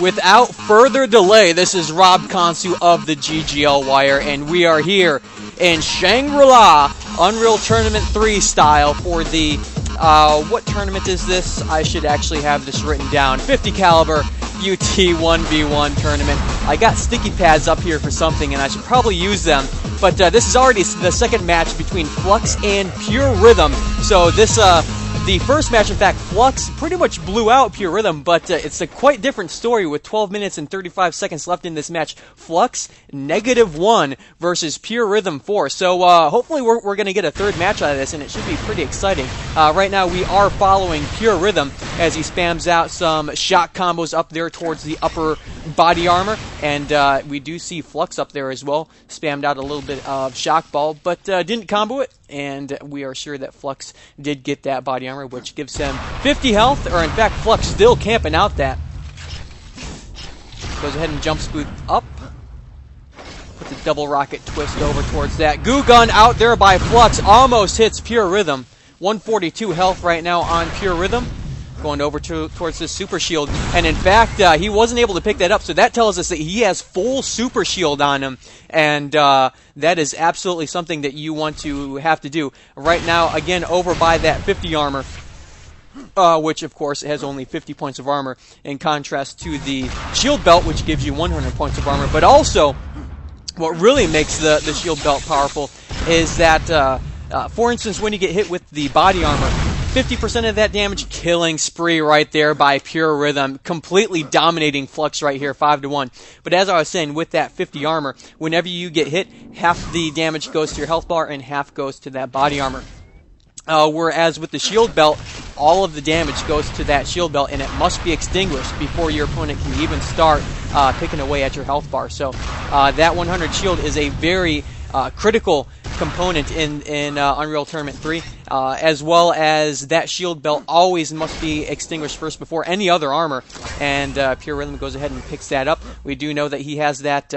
without further delay, this is Rob Konsu of the GGL Wire, and we are here in Shangri-La, Unreal Tournament 3 style for the, what tournament is this? I should actually have this written down. 50 caliber UT 1v1 tournament. I got sticky pads up here for something, and I should probably use them. But this is already the second match between Flux and Purerythem. So this, the first match, in fact, Flux pretty much blew out Purerythem, but it's a quite different story with 12 minutes and 35 seconds left in this match. Flux, -1 versus Purerythem 4. So hopefully we're going to get a third match out of this, and it should be pretty exciting. Right now we are following Purerythem as he spams out some shock combos up there towards the upper body armor, and we do see Flux up there as well, spammed out a little bit of shock ball, but didn't combo it, and we are sure that Flux did get that body armor, which gives him 50 health, or in fact Flux still camping out that. Goes ahead and jumps boot up. Puts a double rocket twist over towards that. Goo gun out there by Flux, almost hits Purerythem. 142 health right now on Purerythem. Going over towards this super shield, and in fact he wasn't able to pick that up, so that tells us that he has full super shield on him, and that is absolutely something that you want to have to do. Right now, again, over by that 50 armor, which of course has only 50 points of armor, in contrast to the shield belt, which gives you 100 points of armor. But also, what really makes the shield belt powerful is that, for instance, when you get hit with the body armor, 50% of that damage, killing spree right there by Purerythem, completely dominating Flux right here, 5-1. But as I was saying, with that 50 armor, whenever you get hit, half the damage goes to your health bar and half goes to that body armor. Whereas with the shield belt, all of the damage goes to that shield belt, and it must be extinguished before your opponent can even start picking away at your health bar. So that 100 shield is a very critical component in Unreal Tournament 3, as well as that shield belt always must be extinguished first before any other armor, and Purerythem goes ahead and picks that up. We do know that he has that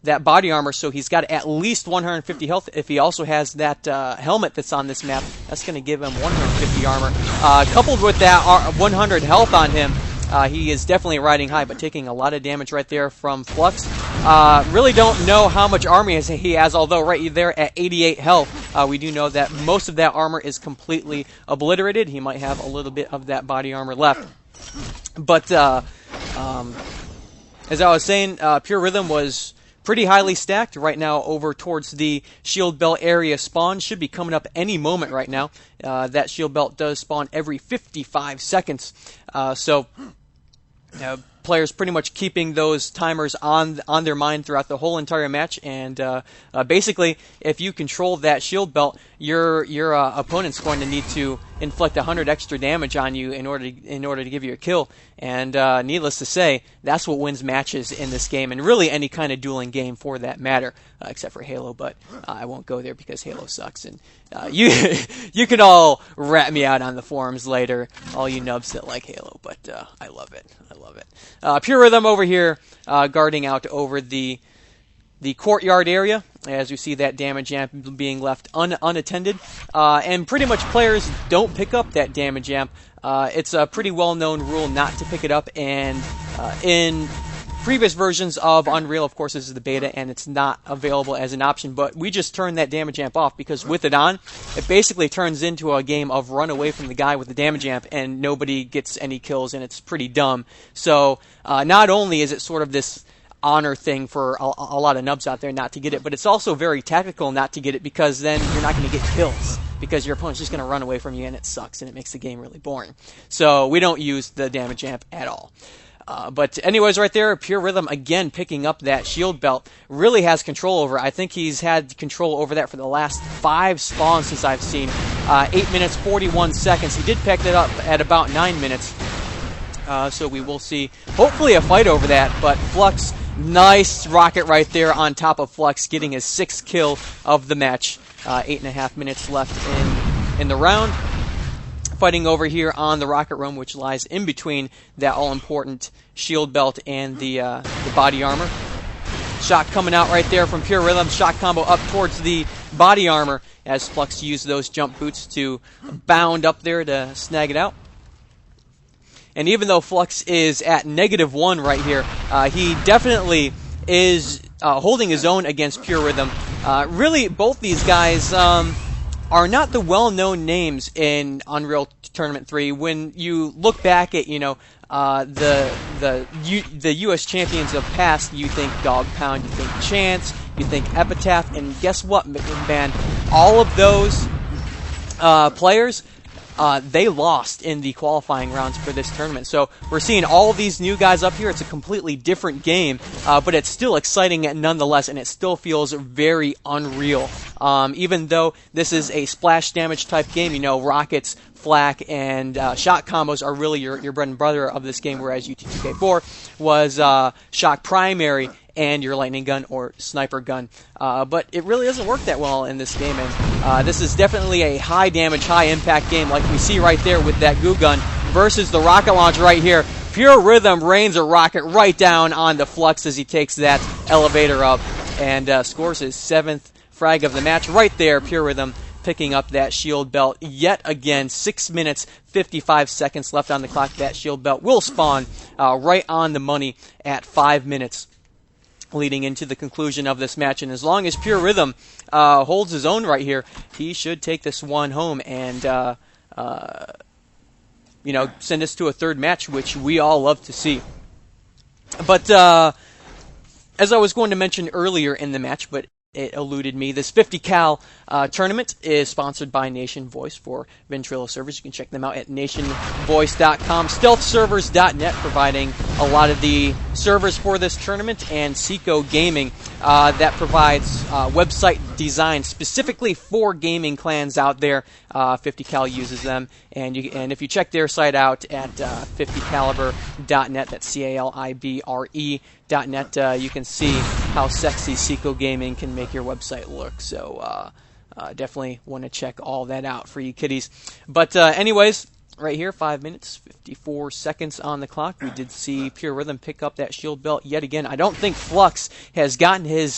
that body armor, so he's got at least 150 health. If he also has that helmet that's on this map, that's going to give him 150 armor. Coupled with that 100 health on him, he is definitely riding high, but taking a lot of damage right there from Flux. Really don't know how much armor he has, although right there at 88 health, we do know that most of that armor is completely obliterated. He might have a little bit of that body armor left. But as I was saying, Purerythem was pretty highly stacked right now over towards the shield belt area. Spawn should be coming up any moment right now. That shield belt does spawn every 55 seconds. So players pretty much keeping those timers on their mind throughout the whole entire match, and basically, if you control that shield belt, your opponent's going to need to inflict 100 extra damage on you in order to give you a kill. And needless to say, that's what wins matches in this game, and really any kind of dueling game for that matter, except for Halo. But I won't go there because Halo sucks, and you can all rat me out on the forums later, all you nubs that like Halo. But I love it. I love it. Purerythem over here guarding out over the courtyard area, as we see that damage amp being left unattended. And pretty much players don't pick up that damage amp. It's a pretty well-known rule not to pick it up, and in previous versions of Unreal, of course, this is the beta, and it's not available as an option, but we just turn that damage amp off, because with it on, it basically turns into a game of run away from the guy with the damage amp, and nobody gets any kills, and it's pretty dumb. So not only is it sort of this honor thing for a lot of nubs out there not to get it, but it's also very tactical not to get it, because then you're not going to get kills, because your opponent's just going to run away from you, and it sucks, and it makes the game really boring. So we don't use the damage amp at all. But anyways, right there, Purerythem again picking up that shield belt. Really has control over it. I think he's had control over that for the last 5 spawns since I've seen. 8 minutes, 41 seconds. He did pick it up at about 9 minutes. So we will see, hopefully, a fight over that. But Flux, nice rocket right there on top of Flux, getting his 6th kill of the match. 8.5 minutes left in the round. Fighting over here on the rocket room, which lies in between that all-important shield belt and the body armor. Shot coming out right there from Purerythem. Shot combo up towards the body armor as Flux used those jump boots to bound up there to snag it out. And even though Flux is at -1 right here, he definitely is holding his own against Purerythem. Really, both these guys are not the well-known names in Unreal Tournament 3. When you look back at, the U.S. champions of past, you think Dog Pound, you think Chance, you think Epitaph, and guess what, man? All of those players, they lost in the qualifying rounds for this tournament. So we're seeing all of these new guys up here. It's a completely different game, but it's still exciting nonetheless, and it still feels very unreal. Even though this is a splash damage type game, rockets, flak, and shot combos are really your bread and butter of this game, whereas UT2K4 was shock primary and your lightning gun or sniper gun. But it really doesn't work that well in this game, and this is definitely a high damage, high impact game like we see right there with that goo gun versus the rocket launch right here. Purerythem rains a rocket right down on the Flux as he takes that elevator up and scores his 7th frag of the match right there. Purerythem picking up that shield belt yet again. 6 minutes, 55 seconds left on the clock. That shield belt will spawn right on the money at 5 minutes leading into the conclusion of this match. And as long as Purerythem holds his own right here, he should take this one home and send us to a third match, which we all love to see. But as I was going to mention earlier in the match, but it eluded me, this 50Cal tournament is sponsored by Nation Voice for Ventrilo servers. You can check them out at nationvoice.com. Stealthservers.net providing a lot of the servers for this tournament, and Seco Gaming that provides website design specifically for gaming clans out there. 50Cal uses them, and if you check their site out at 50calibre.net, that's CALIBRE.net, you can see how sexy Seco Gaming can make your website look. So definitely want to check all that out for you kiddies. But anyways, right here, 5 minutes, 54 seconds on the clock. We did see Purerythem pick up that shield belt yet again. I don't think Flux has gotten his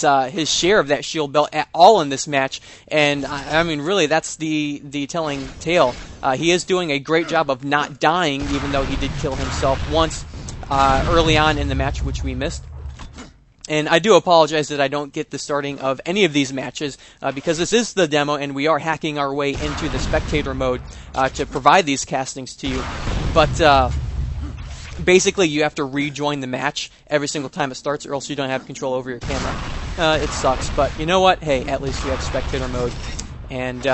share of that shield belt at all in this match, and I mean, really, that's the telling tale. He is doing a great job of not dying, even though he did kill himself once early on in the match, which we missed. And I do apologize that I don't get the starting of any of these matches because this is the demo and we are hacking our way into the spectator mode to provide these castings to you. But basically you have to rejoin the match every single time it starts, or else you don't have control over your camera. It sucks, but you know what? Hey, at least we have spectator mode, and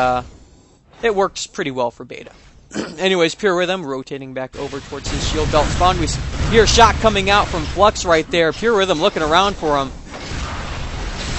it works pretty well for beta. Anyways, Purerythem rotating back over towards his shield belt spawn. We hear a shot coming out from Flux right there. Purerythem looking around for him.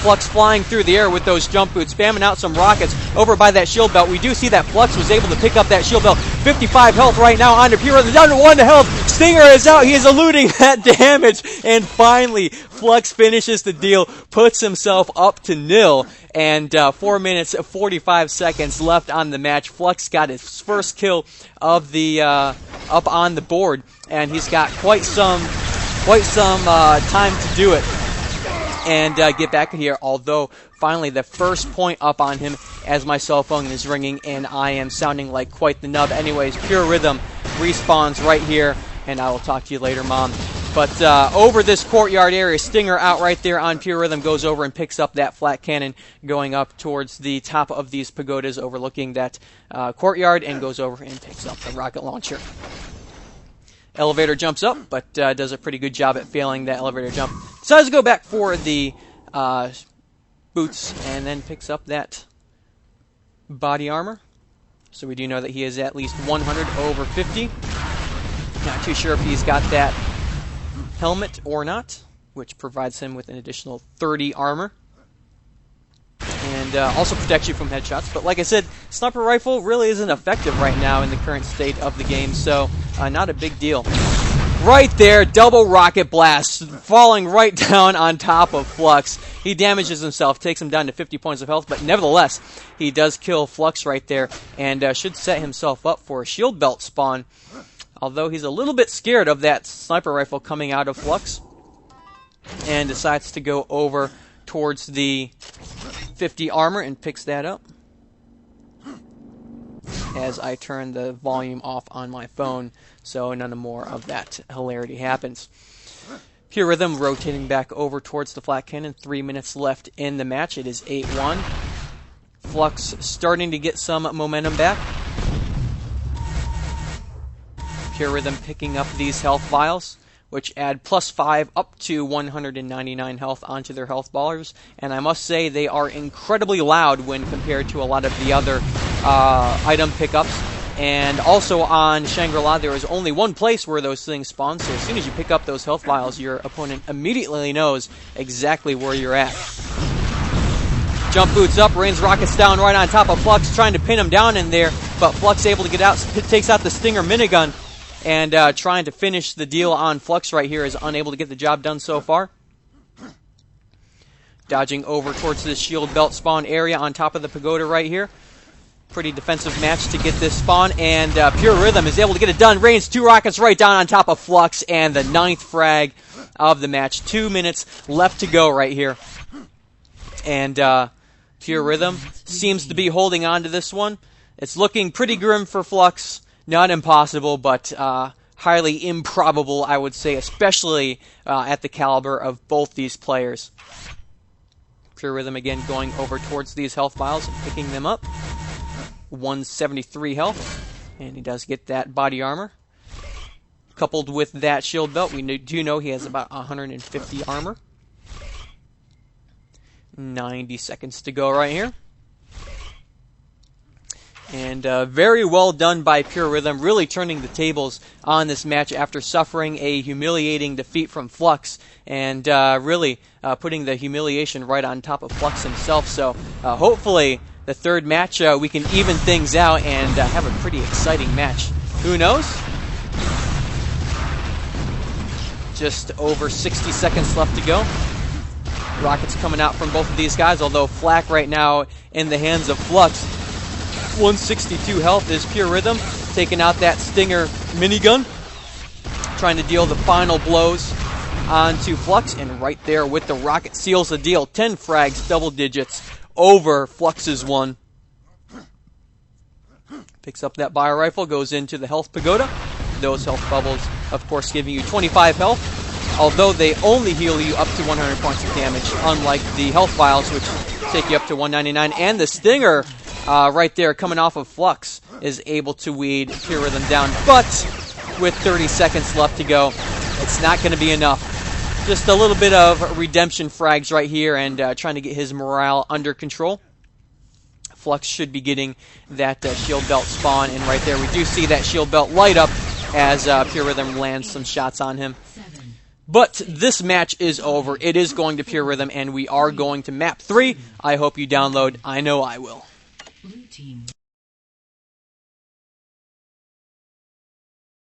Flux flying through the air with those jump boots, spamming out some rockets over by that shield belt. We do see that Flux was able to pick up that shield belt. 55 health right now onto Purerythem, down to 1 health. Stinger is out. He is eluding that damage. And finally, Flux finishes the deal, puts himself up to 0. And 4 minutes, 45 seconds left on the match. Flux got his first kill of the up on the board, and he's got quite some time to do it and get back in here. Although finally the first point up on him as my cell phone is ringing and I am sounding like quite the nub. Anyways, Purerythem respawns right here, and I will talk to you later, Mom. But over this courtyard area, Stinger out right there on Purerythem, goes over and picks up that flat cannon going up towards the top of these pagodas overlooking that courtyard, and goes over and picks up the rocket launcher. Elevator jumps up, but does a pretty good job at failing that elevator jump. Decides to go back for the boots, and then picks up that body armor. So we do know that he is at least 100 over 50. Not too sure if he's got that helmet or not, which provides him with an additional 30 armor. And also protects you from headshots. But like I said, sniper rifle really isn't effective right now in the current state of the game, so not a big deal. Right there, double rocket blast, falling right down on top of Flux. He damages himself, takes him down to 50 points of health, but nevertheless, he does kill Flux right there, and should set himself up for a shield belt spawn. Although he's a little bit scared of that sniper rifle coming out of Flux, and decides to go over towards the 50 armor and picks that up. as I turn the volume off on my phone so none more of that hilarity happens. Purerythem rotating back over towards the flat cannon. 3 minutes left in the match. It is 8-1. Flux starting to get some momentum back. Purerythem picking up these health vials, which add +5 up to 199 health onto their health ballers. And I must say they are incredibly loud when compared to a lot of the other item pickups. And also on Shangri-La, there is only one place where those things spawn, so as soon as you pick up those health vials, your opponent immediately knows exactly where you're at. Jump boots up, rains rockets down right on top of Flux, trying to pin him down in there, but Flux able to get out, takes out the Stinger minigun, and trying to finish the deal on Flux right here, is unable to get the job done so far. Dodging over towards the shield belt spawn area on top of the pagoda right here. Pretty defensive match to get this spawn, and Purerythem is able to get it done. Rains 2 rockets right down on top of Flux, and the 9th frag of the match. 2 minutes left to go right here. And Purerythem seems to be holding on to this one. It's looking pretty grim for Flux. Not impossible, but highly improbable, I would say, especially at the caliber of both these players. Purerythem again going over towards these health vials and picking them up. 173 health, and he does get that body armor. Coupled with that shield belt, we do know he has about 150 armor. 90 seconds to go right here. And very well done by Purerythem, really turning the tables on this match after suffering a humiliating defeat from Flux, and really putting the humiliation right on top of Flux himself. So hopefully the third match we can even things out and have a pretty exciting match. Who knows? Just over 60 seconds left to go. Rockets coming out from both of these guys, although flak right now in the hands of Flux. 162 health is Purerythem, taking out that Stinger minigun, trying to deal the final blows onto Flux, and right there with the rocket seals the deal. 10 frags, double digits, over Flux's one. Picks up that bio rifle, goes into the health pagoda. Those health bubbles, of course, giving you 25 health, although they only heal you up to 100 points of damage, unlike the health vials, which take you up to 199. And the Stinger right there coming off of Flux is able to weed Purerythem down, but with 30 seconds left to go, it's not going to be enough. Just a little bit of redemption frags right here, and trying to get his morale under control. Flux should be getting that shield belt spawn, and right there we do see that shield belt light up as Purerythem lands some shots on him. But this match is over. It is going to Purerythem, and we are going to map 3. I hope you download. I know I will.